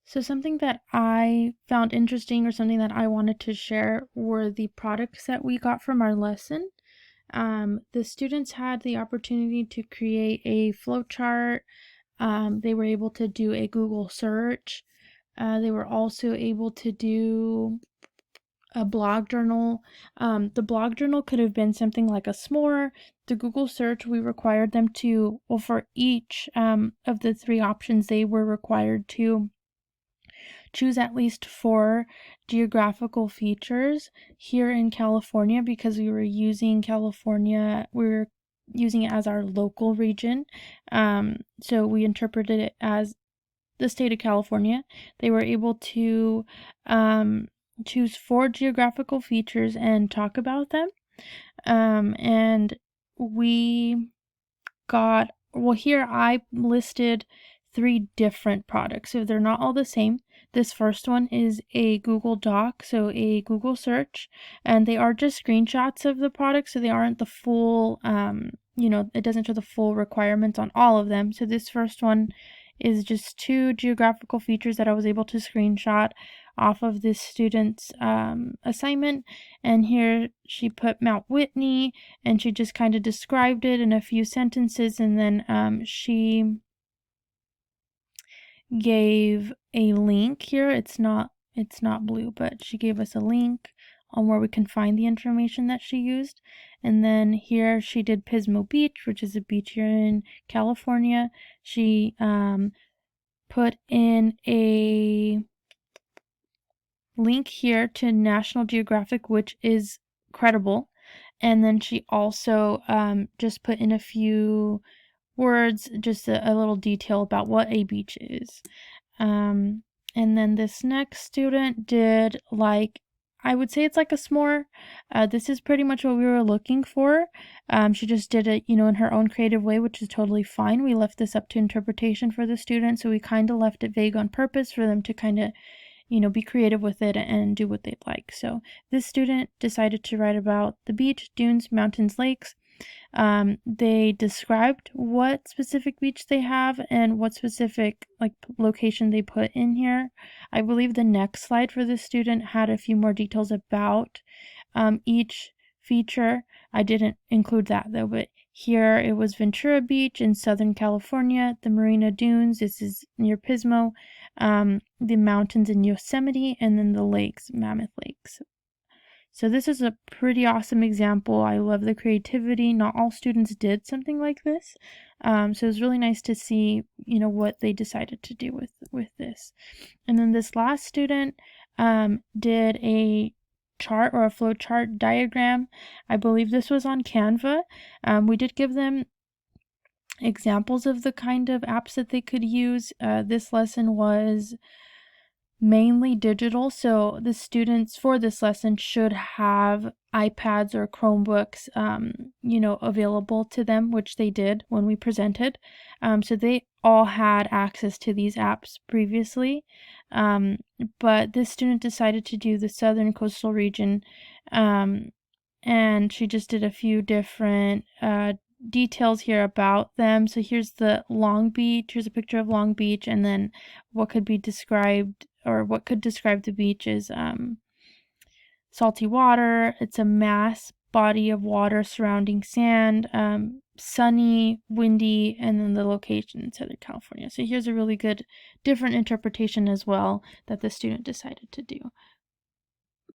So something that I found interesting or something that I wanted to share were the products that we got from our lesson. The students had the opportunity to create a flowchart. They were able to do a Google search. They were also able to do a blog journal. The blog journal could have been something like a s'more. The Google search, we required them to, well, for each of the three options, they were required to choose at least 4 geographical features here in California because we were using it as our local region. So we interpreted it as the state of California. They were able to choose 4 geographical features and talk about them. And we got, well, here I listed 3 different products, so they're not all the same. This first one is a Google Doc, so a Google search, and they are just screenshots of the product, so they aren't the full, it doesn't show the full requirements on all of them. So this first one is just 2 geographical features that I was able to screenshot off of this student's assignment. And here she put Mount Whitney, and she just kind of described it in a few sentences, and then she gave a link here. It's not blue, but she gave us a link on where we can find the information that she used. And then here she did Pismo Beach, which is a beach here in California. She put in a link here to National Geographic, which is credible. And then she also just put in a few words, just a little detail about what a beach is. And then this next student did, like, I would say it's like a s'more. This is pretty much what we were looking for. She just did it, in her own creative way, which is totally fine. We left this up to interpretation for the student, so we kind of left it vague on purpose for them to kind of, be creative with it and do what they'd like. So this student decided to write about the beach, dunes, mountains, lakes. They described what specific beach they have and what specific location they put in here. I believe the next slide for this student had a few more details about each feature. I didn't include that though, but here it was Ventura Beach in Southern California, the Marina Dunes, this is near Pismo, the mountains in Yosemite, and then the lakes, Mammoth Lakes. So this is a pretty awesome example. I love the creativity. Not all students did something like this. So it was really nice to see, what they decided to do with this. And then this last student did a chart or a flow chart diagram. I believe this was on Canva. We did give them examples of the kind of apps that they could use. This lesson was mainly digital, so the students for this lesson should have iPads or Chromebooks available to them, which they did when we presented. So they all had access to these apps previously, but this student decided to do the Southern Coastal Region, and she just did a few different details here about them. So here's the Long Beach, here's a picture of Long Beach, and then what could be described, or what could describe the beach is salty water. It's a mass body of water surrounding sand, sunny, windy, and then the location in Southern California. So here's a really good different interpretation as well that the student decided to do.